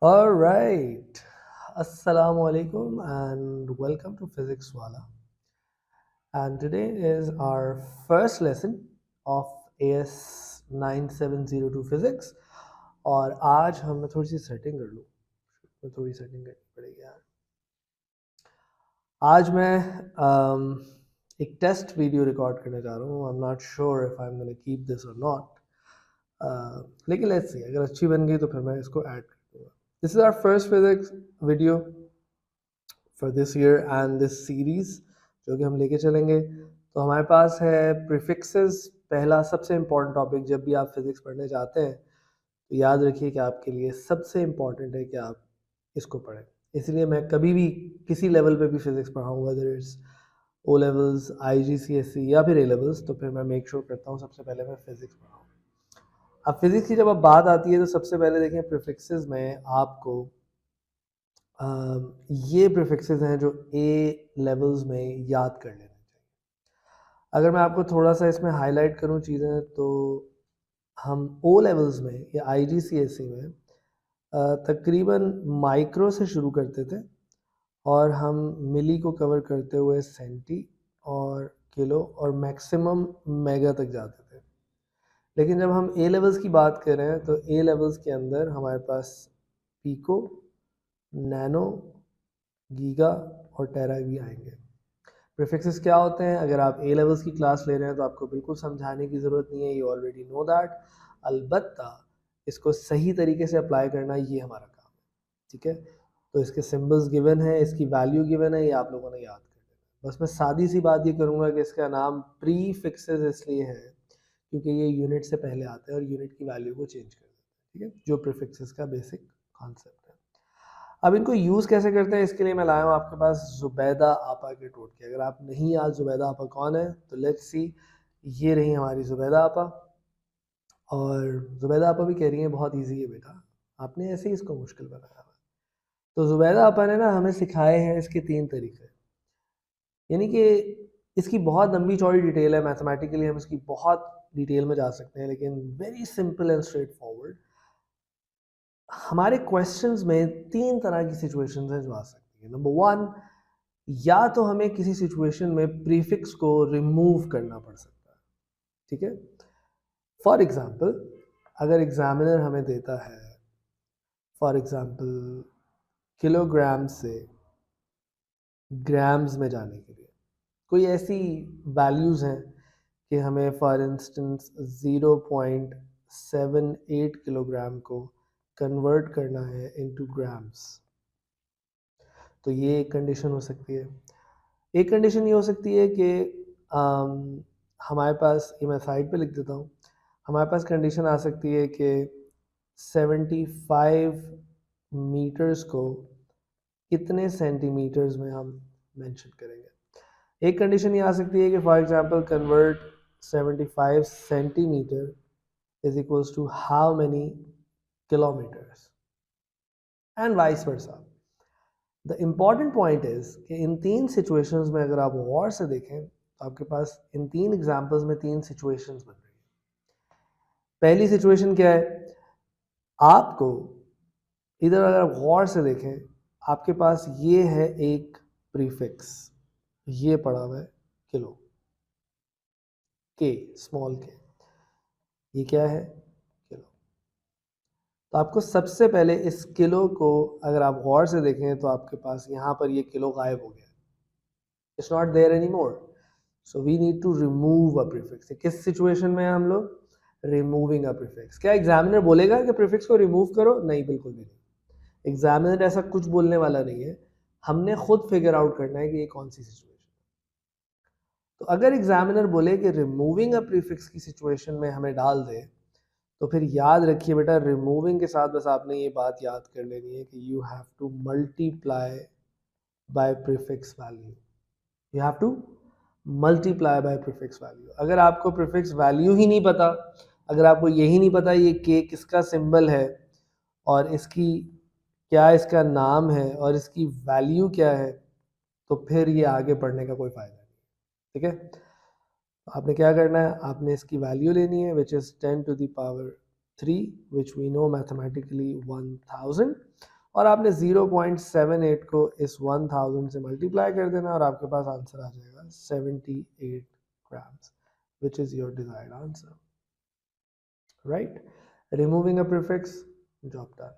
All right. Assalamu alaikum and welcome to Physics Wala. And today is our first lesson of AS 9702 Physics. और आज हम थोड़ी सी setting कर लूँ, थोड़ी सेटिंग करनी पड़ेगी यार। आज मैं एक टेस्ट वीडियो रिकॉर्ड करने जा रहा हूँ। I am not sure if I am gonna keep this और नॉट, लेकिन लेट्स सी, अगर अच्छी बन गई तो फिर मैं इसको ऐड कर दूँगा। This is our first physics video for this year and this series जो कि हम लेके चलेंगे। तो हमारे पास है प्रीफिक्सेस। पहला सबसे इम्पोर्टेंट टॉपिक, जब भी आप फिजिक्स पढ़ने जाते हैं तो याद रखिए कि आपके लिए सबसे इम्पोर्टेंट है कि आप इसको पढ़ें। इसलिए मैं कभी भी किसी लेवल पे भी फिजिक्स पढ़ाऊँ, whether it's O levels, IGCSE या फिर ए लेवल्स, तो फिर मैं मेक श्योर करता हूँ सबसे पहले मैं फिजिक्स पढ़ाऊँ। अब फिजिक्स की जब अब बात आती है तो सबसे पहले देखें प्रीफिक्सेस में आपको ये प्रीफिक्सेस हैं जो ए लेवल्स में याद कर लेने चाहिए। अगर मैं आपको थोड़ा सा इसमें हाईलाइट करूँ चीज़ें, तो हम ओ लेवल्स में या IGCSE में तकरीबन माइक्रो से शुरू करते थे और हम मिली को कवर करते हुए सेंटी और किलो और मैक्सिमम मेगा तक जाते थे। लेकिन जब हम ए लेवल्स की बात कर रहे हैं तो ए लेवल्स के अंदर हमारे पास पीको, नैनो, गीगा और टेरा भी आएंगे। प्रीफिक्सेस क्या होते हैं? अगर आप ए लेवल्स की क्लास ले रहे हैं तो आपको बिल्कुल समझाने की ज़रूरत नहीं है, यू ऑलरेडी नो दैट। अलबत्ता इसको सही तरीके से अप्लाई करना ये हमारा काम है, ठीक है। तो इसके सिंबल्स गिवन है, इसकी वैल्यू गिवन है, ये आप लोगों ने याद कर लेना। बस मैं सादी सी बात ये करूँगा कि इसका नाम प्रीफिक्सेस इसलिए है क्योंकि ये यूनिट से पहले आते हैं और यूनिट की वैल्यू को चेंज कर देते हैं, ठीक है, जो प्रीफिक्सेस का बेसिक कॉन्सेप्ट है। अब इनको यूज़ कैसे करते हैं, इसके लिए मैं लाया हूँ आपके पास जुबैदा आपा के टोटके। अगर आप नहीं याद जुबैदा आपा कौन है तो लेट्स सी, ये रही हमारी जुबैदा आपा। और जुबैदा आपा भी कह रही हैं बहुत इजी है बेटा, आपने ऐसे ही इसको मुश्किल बनाया हुआ। तो जुबैदा आपा ने ना हमें सिखाए हैं इसके 3 तरीके, यानी कि इसकी बहुत लंबी चौड़ी डिटेल है, मैथमेटिकली हम इसकी बहुत डिटेल में जा सकते हैं, लेकिन very simple and straight forward. हमारे क्वेश्चंस में 3 तरह की सिचुएशंस हैं जो आ सकती है। नंबर 1, या तो हमें किसी सिचुएशन में प्रीफिक्स को रिमूव करना पड़ सकता है, ठीक है। फॉर एग्जांपल, अगर एग्जामिनर हमें देता है फॉर एग्जांपल किलोग्राम से ग्राम्स में जाने के लिए कोई ऐसी वैल्यूज़ हैं कि हमें फॉर इंस्टेंस 0.78 किलोग्राम को कन्वर्ट करना है इनटू ग्राम्स, तो ये एक कंडीशन हो सकती है। एक कंडीशन ये हो सकती है कि हमारे पास, ये मैं साइड पे लिख देता हूँ, हमारे पास कंडीशन आ सकती है कि 75 मीटर्स को कितने सेंटीमीटर्स में हम मेंशन करेंगे। एक कंडीशन ये आ सकती है कि for example convert 75 centimetre is equals to how many kilometres and vice versa. The important point is कि इन 3 सिचुएशंस में अगर आप गौर से देखें तो आपके पास इन 3 एग्जांपल्स में 3 सिचुएशंस बन रही है। पहली सिचुएशन क्या है? आपको इधर अगर आप गौर से देखें, आपके पास ये है एक प्रीफिक्स, ये पड़ा हुआ है किलो, के, स्मॉल के, ये क्या है? किलो। तो आपको सबसे पहले इस किलो को अगर आप गौर से देखें तो आपके पास यहाँ पर ये किलो गायब हो गया, it's not there any more, so we need to remove a prefix. किस सिचुएशन में हम लोग? Removing a prefix. क्या एग्जामिनर बोलेगा कि प्रीफिक्स को रिमूव करो? नहीं, बिल्कुल भी नहीं। एग्जामिनर ऐसा कुछ बोलने वाला नहीं है, हमने खुद फिगर आउट करना है कि ये कौन सी सिचुएशन। तो अगर एग्जामिनर बोले कि रिमूविंग अ प्रीफिक्स की सिचुएशन में हमें डाल दे, तो फिर याद रखिए बेटा, रिमूविंग के साथ बस आपने ये बात याद कर लेनी है कि you have to multiply by prefix value, you have to multiply by prefix value. अगर आपको प्रीफिक्स वैल्यू ही नहीं पता, अगर आपको यही नहीं पता ये के किसका सिंबल है और इसकी क्या इसका नाम है और इसकी वैल्यू क्या है, तो फिर ये आगे पढ़ने का कोई फ़ायदा नहीं, ठीक है। आपने क्या करना है? आपने इसकी वैल्यू लेनी है which is 10 to the power 3, which we know mathematically 1000, और आपने 0.78 को इस 1000 से मल्टीप्लाई कर देना और आपके पास आंसर आ जाएगा 78 grams, which is your desired answer. Right? Removing a prefix, job done.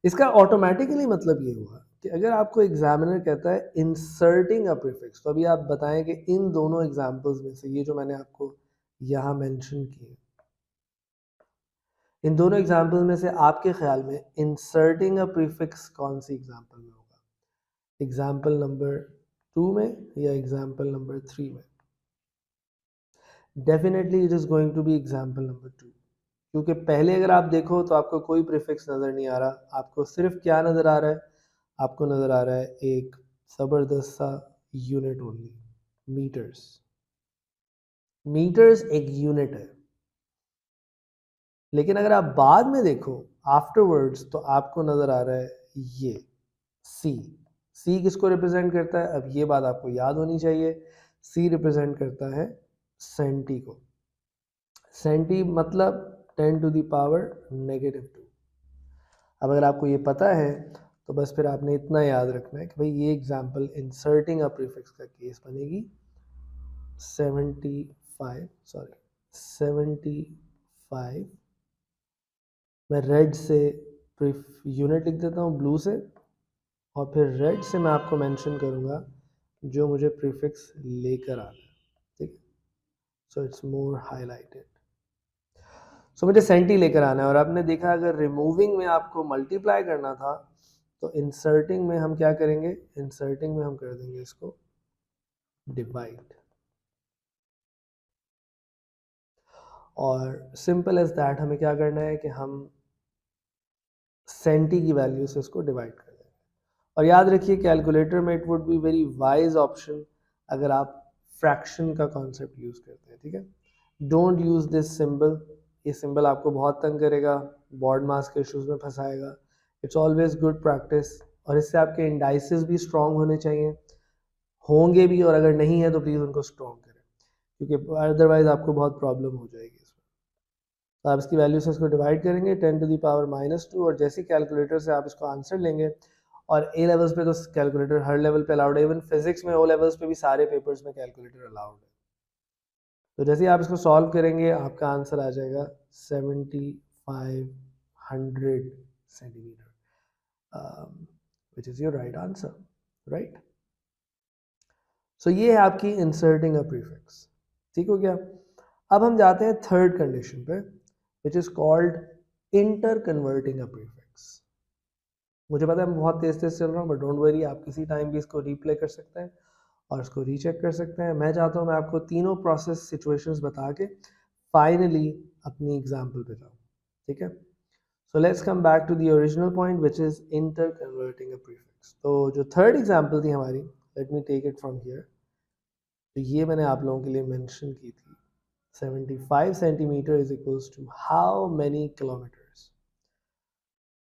इसका ऑटोमेटिकली मतलब ये हुआ कि अगर आपको एग्जामिनर कहता है इंसर्टिंग अ प्रीफिक्स, तो अभी आप बताएं कि इन दोनों एग्जांपल्स में से ये जो मैंने आपको यहाँ मेंशन किए, इन दोनों एग्जांपल में से आपके ख्याल में इंसर्टिंग अ प्रीफिक्स कौन सी एग्जांपल में होगा? एग्जांपल नंबर 2 में या एग्जांपल नंबर 3 में? Definitely it is going to be example number 2, क्योंकि पहले अगर आप देखो तो आपको कोई प्रीफिक्स नज़र नहीं आ रहा, आपको सिर्फ क्या नज़र आ रहा है? आपको नज़र आ रहा है एक ज़बरदस्त सा यूनिट ओनली, मीटर्स। मीटर्स एक यूनिट है, लेकिन अगर आप बाद में देखो आफ्टरवर्ड्स तो आपको नज़र आ रहा है ये सी। सी किसको रिप्रेजेंट करता है? अब ये बात आपको याद होनी चाहिए, सी रिप्रेजेंट करता है सेंटी को। सेंटी मतलब 10 टू द पावर -2। अब अगर आपको ये पता है तो बस फिर आपने इतना याद रखना है कि भाई ये एग्जांपल इंसर्टिंग अ प्रीफिक्स का केस बनेगी 75। मैं रेड से यूनिट लिख देता हूँ ब्लू से, और फिर रेड से मैं आपको मेंशन करूँगा जो मुझे प्रीफिक्स लेकर आना है, ठीक है? So it's more highlighted. सो मुझे सेंटी लेकर आना है, और आपने देखा अगर रिमूविंग में आपको मल्टीप्लाई करना था तो इंसर्टिंग में हम क्या करेंगे? इंसर्टिंग में हम कर देंगे इसको डिवाइड, और सिंपल एज दैट हमें क्या करना है कि हम सेंटी की वैल्यू से इसको डिवाइड कर देंगे। और याद रखिए कैलकुलेटर में it would be very wise option अगर आप फ्रैक्शन का कॉन्सेप्ट यूज़ करते हैं, ठीक है? डोंट यूज़ दिस सिंबल, ये सिंबल आपको बहुत तंग करेगा, बोर्ड मास के इश्यूज में फंसाएगा। इट्स ऑलवेज गुड प्रैक्टिस, और इससे आपके इंडाइसिस भी स्ट्रॉन्ग होने चाहिए, होंगे भी, और अगर नहीं है तो प्लीज़ उनको स्ट्रॉन्ग करें, क्योंकि अदरवाइज आपको बहुत प्रॉब्लम हो जाएगी इसमें। तो आप इसकी वैल्यू से इसको डिवाइड करेंगे 10 टू द पावर -2, और जैसे कैलकुलेटर से आप इसको आंसर लेंगे, और ए लेवल्स पे तो कैलकुलेटर हर लेवल पे अलाउड है, इवन फिजिक्स में ओ लेवल्स पे भी सारे पेपर्स में कैलकुलेटर अलाउड है। तो जैसे ही आप इसको सॉल्व करेंगे आपका आंसर आ जाएगा 7500 centimetre, which is your right answer, right? So ये है आपकी इंसर्टिंग अ प्रीफिक्स, ठीक हो गया? अब हम जाते हैं थर्ड कंडीशन पे, which is called inter converting a prefix. मुझे पता है मैं बहुत तेज तेज चल रहा हूँ, बट डोंट वरी, आप किसी टाइम भी इसको रीप्ले कर सकते हैं और इसको रीचेक कर सकते हैं। मैं चाहता हूँ मैं आपको तीनों प्रोसेस सिचुएशंस बता के फाइनली अपनी एग्जाम्पल पे जाऊँ, ठीक है? So let's come back to the original point, which is inter converting a prefix. तो जो थर्ड एग्जाम्पल थी हमारी, let me take it from here. तो ये मैंने आप लोगों के लिए मेंशन की थी, 75 centimetre is equals to how many kilometres.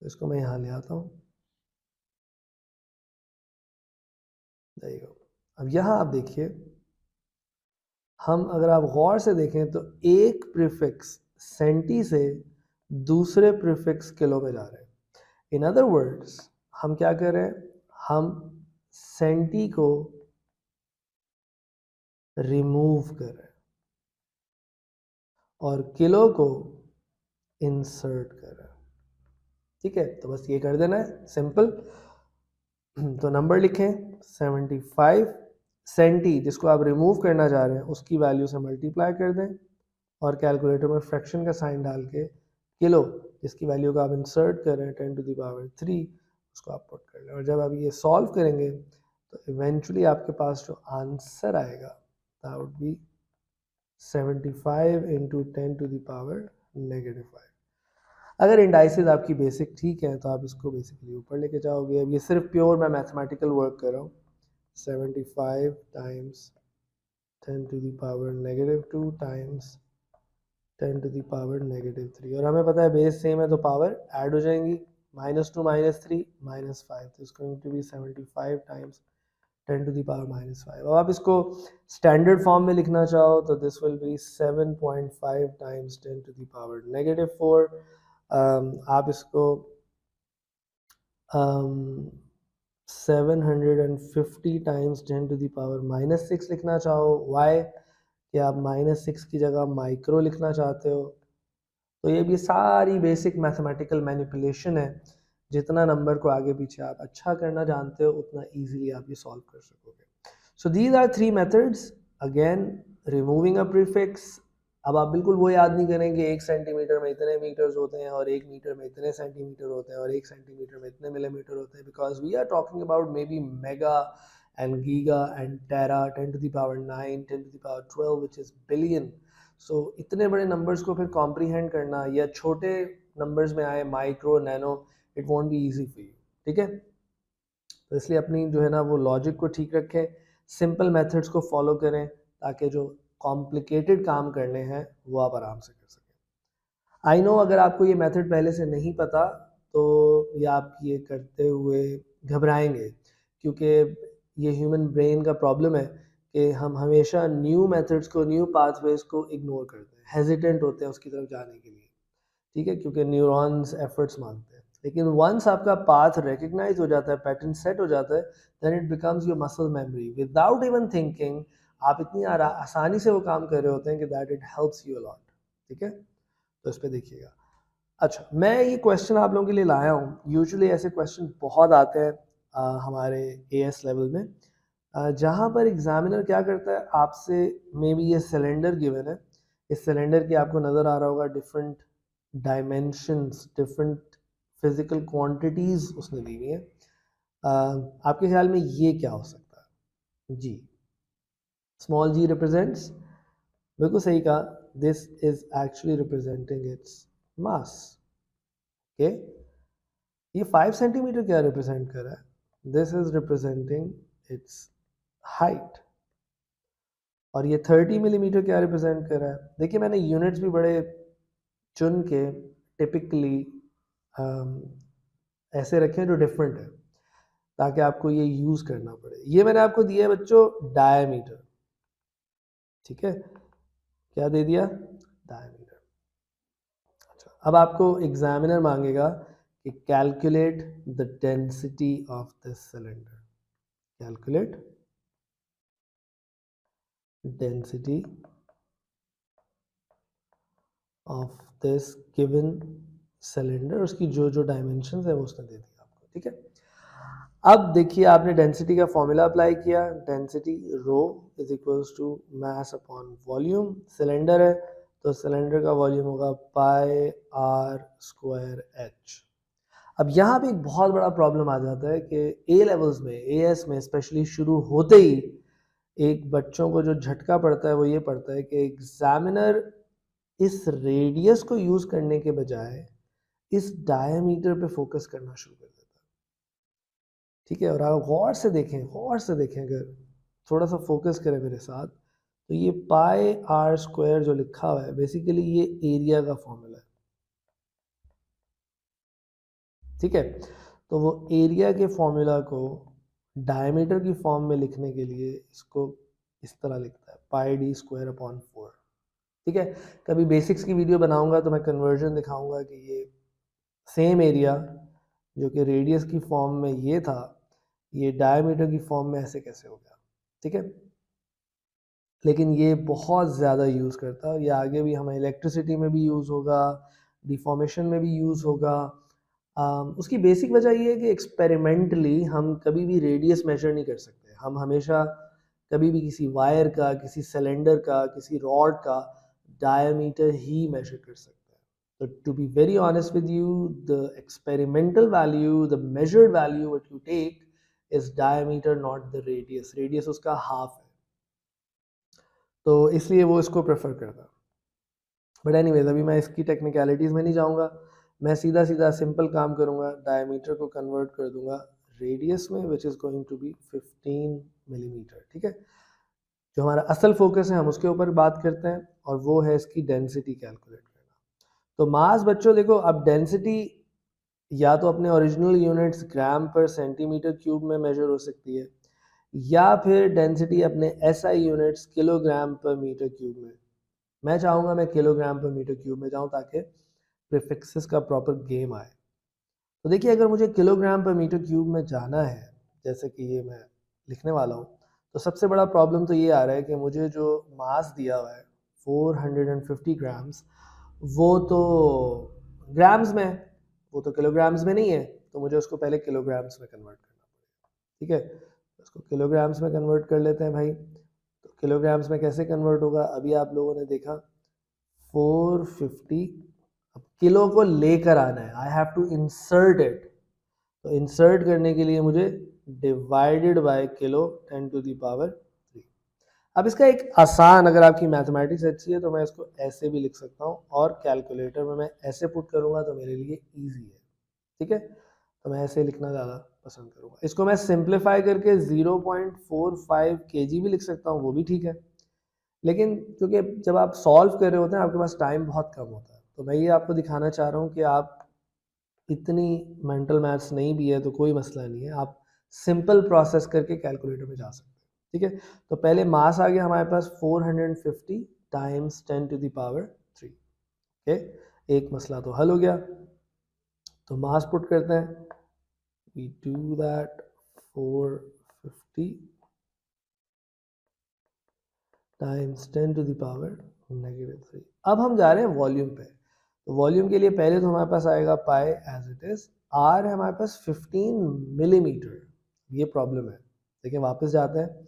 इसको मैं यहाँ ले आता हूँ, there you go। अब यहाँ आप देखिए, हम अगर आप गौर से देखें तो एक प्रीफिक्स सेंटी से दूसरे प्रीफिक्स किलो में जा रहे हैं। इन अदर वर्ड्स हम क्या कर रहे हैं? हम सेंटी को रिमूव कर रहे हैं और किलो को इंसर्ट कर रहे हैं, ठीक है? तो बस ये कर देना है, सिंपल। तो नंबर लिखें 75, सेंटी जिसको आप रिमूव करना चाह रहे हैं उसकी वैल्यू से मल्टीप्लाई कर दें, और कैलकुलेटर में फ्रैक्शन का साइन डाल के किलो जिसकी वैल्यू को आप इंसर्ट कर रहे हैं 10 टू द पावर 3 उसको आप पुट कर लें। और जब आप ये सॉल्व करेंगे तो इवेंचुअली आपके पास जो आंसर आएगा that would be 75 into 10 to the power -5। अगर इंडाइसिस आपकी बेसिक ठीक है तो आप इसको बेसिकली ऊपर लेके जाओगे। अब ये सिर्फ प्योर मैं मैथमेटिकल वर्क कर रहा हूँ। 75 times 10 to the power -2 times 10 to the power -3, और हमें पता है बेस सेम है तो पावर ऐड हो जाएंगी, -2 -3 -5, तो इसको going to be 75 times 10 to the power -5। अब आप इसको स्टैंडर्ड फॉर्म में लिखना चाहो तो this will be 7.5 times 10 to the power -4। आप इसको 750 टाइम्स 10⁻⁻6 लिखना चाहो, वाई कि आप -6 की जगह माइक्रो लिखना चाहते हो। तो ये भी सारी बेसिक मैथमेटिकल मैनिपुलेशन है। जितना नंबर को आगे पीछे आप अच्छा करना जानते हो उतना इजीली आप ये सॉल्व कर सकोगे। So these are 3 methods. Again, removing a prefix. अब आप बिल्कुल वो याद नहीं करेंगे 1 सेंटीमीटर में इतने मीटर्स होते हैं और 1 मीटर में इतने सेंटीमीटर होते हैं और 1 सेंटीमीटर में इतने मिलीमीटर होते हैं, because we are talking about maybe mega and giga and tera 10⁻⁹ 10⁻12 which is billion. So इतने बड़े नंबर्स को फिर कॉम्प्रीहेंड करना या छोटे नंबर्स में आए micro nano, it won't be easy for you. ठीक है, तो इसलिए अपनी जो है ना वो लॉजिक को ठीक रखें, सिंपल मेथड्स को फॉलो करें ताकि जो कॉम्प्लिकेटेड काम करने हैं वो आप आराम से कर सकें। आई नो अगर आपको ये मेथड पहले से नहीं पता तो ये आप ये करते हुए घबराएंगे, क्योंकि ये ह्यूमन ब्रेन का प्रॉब्लम है कि हम हमेशा न्यू मेथड्स को, न्यू पाथवेज को इग्नोर करते हैं, हेजिटेंट होते हैं उसकी तरफ जाने के लिए। ठीक है, क्योंकि न्यूरॉन्स एफर्ट्स मांगते हैं। लेकिन वंस आपका पाथ रिकग्नाइज हो जाता है, पैटर्न सेट हो जाता है, then it becomes your muscle memory without even thinking. आप इतनी आसानी से वो काम कर रहे होते हैं कि that it helps you a lot. ठीक है, तो इस पर देखिएगा। अच्छा, मैं ये क्वेश्चन आप लोगों के लिए लाया हूँ। यूजुअली ऐसे क्वेश्चन बहुत आते हैं हमारे एएस लेवल में, जहाँ पर एग्जामिनर क्या करता है, आपसे मे बी ये सिलेंडर गिवन है, इस सिलेंडर की आपको नज़र आ रहा होगा different dimensions, different physical quantities उसने दी हुई है। आपके ख्याल में ये क्या हो सकता है जी? स्मॉल जी रिप्रेजेंट्स, बिल्कुल सही कहा, this is actually representing its mass. Okay, ये 5 सेंटीमीटर क्या रिप्रेजेंट कर रहा है? This is representing it's height. और ये 30 मिलीमीटर क्या रिप्रेजेंट कर रहा है? देखिए, मैंने यूनिट्स भी बड़े चुन के टिपिकली ऐसे रखे हैं जो डिफरेंट है, ताकि आपको ये यूज करना पड़े। ये मैंने आपको दिया है बच्चों डायमीटर। ठीक है, क्या दे दिया? डायमीटर। अच्छा, अब आपको एग्जामिनर मांगेगा कि calculate the density of this cylinder. Calculate density of this given cylinder. उसकी जो जो डायमेंशंस है वो उसने दे दिया आपको। ठीक है, अब देखिए, आपने डेंसिटी का फॉर्मूला अप्लाई किया। Density rho is equals to mass upon volume. Cylinder है तो सिलेंडर का वॉल्यूम होगा पाई आर स्क्वायर एच। अब यहाँ पे एक बहुत बड़ा प्रॉब्लम आ जाता है कि ए लेवल्स में, एएस में स्पेशली शुरू होते ही एक बच्चों को जो झटका पड़ता है वो ये पड़ता है कि एग्जामिनर इस रेडियस को यूज करने के बजाय इस डायमीटर पे फोकस करना शुरू कर देता है। ठीक है, और आप गौर से देखें, गौर से देखें, अगर थोड़ा सा फोकस करें मेरे साथ, तो ये पाई आर स्क्वायर जो लिखा हुआ है बेसिकली ये एरिया का फॉर्मूला है। ठीक है, तो वो एरिया के फॉर्मूला को डायमीटर की फॉर्म में लिखने के लिए इसको इस तरह लिखता है, पाई डी स्क्वायर अपॉन 4। ठीक है, कभी बेसिक्स की वीडियो बनाऊंगा तो मैं कन्वर्जन दिखाऊंगा कि ये सेम एरिया जो कि रेडियस की फॉर्म में ये था, ये डायमीटर की फॉर्म में ऐसे कैसे हो गया। ठीक है, लेकिन ये बहुत ज़्यादा यूज़ करता है, ये आगे भी हमें इलेक्ट्रिसिटी में भी यूज़ होगा, डिफॉर्मेशन में भी यूज़ होगा। उसकी बेसिक वजह ये है कि एक्सपेरिमेंटली हम कभी भी रेडियस मेजर नहीं कर सकते। हम हमेशा कभी भी किसी वायर का, किसी सिलेंडर का, किसी रॉड का डायमीटर ही मेजर कर सकते हैं। तो to be very honest with you, the experimental value, the measured value what you take is diameter, not the radius. Radius उसका हाफ है, तो इसलिए वो इसको प्रेफर करता। बट एनीवेज, अभी मैं इसकी टेक्निकलिटीज़ में नहीं जाऊंगा, मैं सीधा सीधा सिंपल काम करूंगा, डायमीटर को कन्वर्ट कर दूंगा रेडियस में, which is going to be 15 millimetre. ठीक है, जो हमारा असल फोकस है हम उसके ऊपर बात करते हैं, और वो है इसकी डेंसिटी कैलकुलेट करना। तो मास बच्चों देखो, अब डेंसिटी या तो अपने ओरिजिनल यूनिट्स ग्राम पर सेंटीमीटर क्यूब में मेजर हो सकती है, या फिर डेंसिटी अपने एसआई यूनिट्स किलोग्राम पर मीटर क्यूब में। मैं चाहूँगा मैं किलोग्राम पर मीटर क्यूब में जाऊँ ताकि प्रीफिक्सेस का प्रॉपर गेम आए। तो देखिए अगर मुझे किलोग्राम पर मीटर क्यूब में जाना है, जैसे कि ये मैं लिखने वाला हूँ, तो सबसे बड़ा प्रॉब्लम तो ये आ रहा है कि मुझे जो मास दिया हुआ है 450 ग्राम्स, वो तो ग्राम्स में है, वो तो किलोग्राम्स में नहीं है, तो मुझे उसको पहले किलोग्राम्स में कन्वर्ट करना पड़ेगा। ठीक है, उसको किलोग्राम्स में कन्वर्ट कर लेते हैं भाई। तो किलोग्राम्स में कैसे कन्वर्ट होगा, अभी आप लोगों ने देखा 450, अब किलो को लेकर आना है, I have to insert it. तो इंसर्ट करने के लिए मुझे divided by kilo 10 to the power 3। अब इसका एक आसान, अगर आपकी मैथमेटिक्स अच्छी है तो मैं इसको ऐसे भी लिख सकता हूँ, और कैलकुलेटर में मैं ऐसे पुट करूँगा तो मेरे लिए ईजी है। ठीक है, तो मैं ऐसे लिखना ज़्यादा पसंद करूँगा। इसको मैं सिंप्लीफाई करके 0.45 kg भी लिख सकता हूँ, वो भी ठीक है। लेकिन क्योंकि जब आप सॉल्व कर रहे होते हैं आपके पास टाइम बहुत कम होता है, तो मैं ये आपको दिखाना चाह रहा हूँ कि आप इतनी मेंटल मैथ्स नहीं भी है तो कोई मसला नहीं है, आप सिंपल प्रोसेस करके कैलकुलेटर में जा सकते हैं। ठीक है, तो पहले मास आ गया हमारे पास 450 times 10 to the power 3। Okay, एक मसला तो हल हो गया। तो मास पुट करते हैं, we do that 450 times 10 to the power -3। अब हम जा रहे हैं वॉल्यूम पे। तो वॉल्यूम के लिए पहले तो हमारे पास आएगा पाई एज इट इज, आर है हमारे पास 15 मिलीमीटर, ये प्रॉब्लम है। देखिए वापस जाते हैं,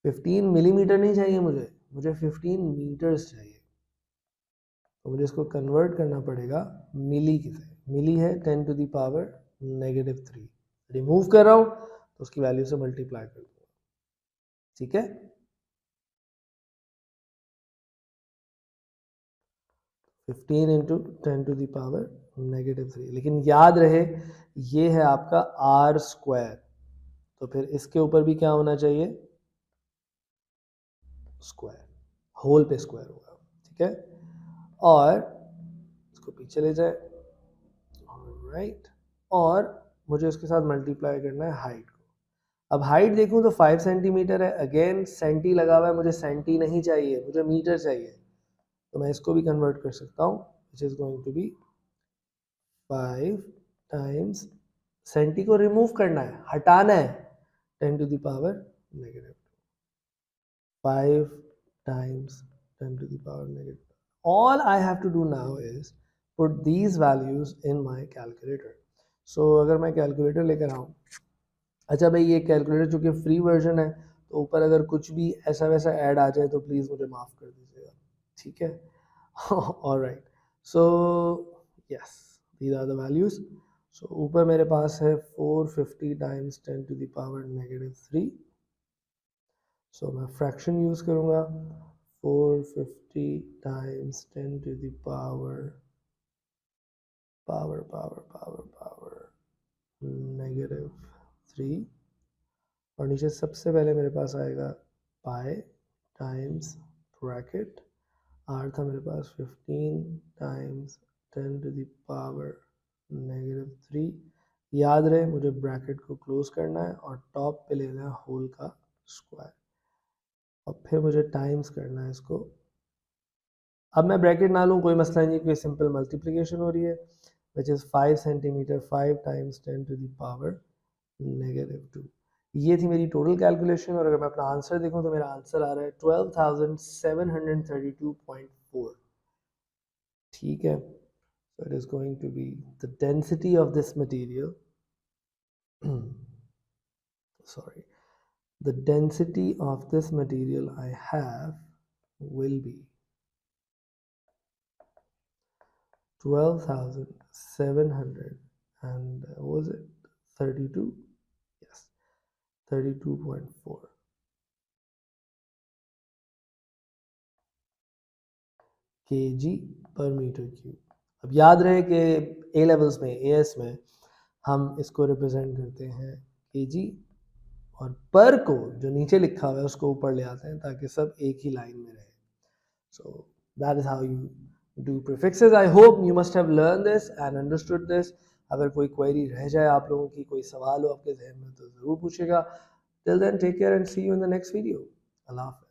15 मिलीमीटर नहीं चाहिए मुझे, मुझे 15 मीटर्स चाहिए। तो मुझे इसको कन्वर्ट करना पड़ेगा मिली की से, मिली है 10 टू द पावर -3, रिमूव कर रहा हूँ तो उसकी वैल्यू से मल्टीप्लाई कर दूंगा। ठीक है, 15 इंटू 10 टू द पावर -3, लेकिन याद रहे ये है आपका आर स्क्वायर, तो फिर इसके ऊपर भी क्या होना चाहिए, स्क्वायर, होल पे स्क्वायर होगा। ठीक है, और इसको पीछे ले जाए, राइट, और मुझे उसके साथ मल्टीप्लाई करना है हाइट को। अब हाइट देखूं तो 5 सेंटीमीटर है, अगेन सेंटी लगा हुआ है, मुझे सेंटी नहीं चाहिए, मुझे मीटर चाहिए। तो मैं इसको भी कन्वर्ट कर सकता हूँ, which is going to be 5 times, centi को रिमूव करना है, हटाना है, 10 to the power -2, 5 times 10 to the power -2. All I have to do now is put these values in my calculator. So अगर मैं कैलकुलेटर लेकर आऊँ, अच्छा भाई ये कैलकुलेटर चूँकि फ्री वर्जन है तो ऊपर अगर कुछ भी ऐसा वैसा ऐड आ जाए तो प्लीज़ मुझे माफ़ कर दीजिएगा। ठीक है, alright, so yes, these are the values. So ऊपर मेरे पास है 450 times 10 to the power -3। So मैं फ्रैक्शन यूज़ करूँगा, 450 टाइम्स 10 टू द पावर -3, और नीचे सबसे पहले मेरे पास आएगा पाई टाइम्स ब्रैकेट, आर था मेरे पास 15 टाइम्स 10 टू द पावर -3। याद रहे मुझे ब्रैकेट को क्लोज करना है और टॉप पे लेना है होल का स्क्वायर, और फिर मुझे टाइम्स करना है इसको। अब मैं ब्रैकेट ना लूँ कोई मसला नहीं, कोई सिंपल मल्टीप्लिकेशन हो रही है, which is 5 centimetre, 5 times 10 to the power -2। ये थी मेरी टोटल कैलकुलेशन, और अगर मैं अपना आंसर देखूं तो मेरा आंसर आ रहा है 12,732.4। ठीक है, so it is going to be the density of this material sorry, the density of this material I have will be 12,700 and was it 32? Yes, 32.4 kg पर मीटर क्यूब। अब याद रहे कि ए लेवल्स में, एएस में हम इसको represent करते हैं केजी, और पर को जो नीचे लिखा हुआ है उसको ऊपर ले आते हैं ताकि सब एक ही लाइन में रहे। So that is how you do prefixes. I hope you must have learn this and understood this. अगर कोई क्वेरी रह जाए आप लोगों की, कोई सवाल हो आपके जहन में, तो ज़रूर पूछेगा। Till then take care and see you in the next video. अल्लाह हाफ़िज़।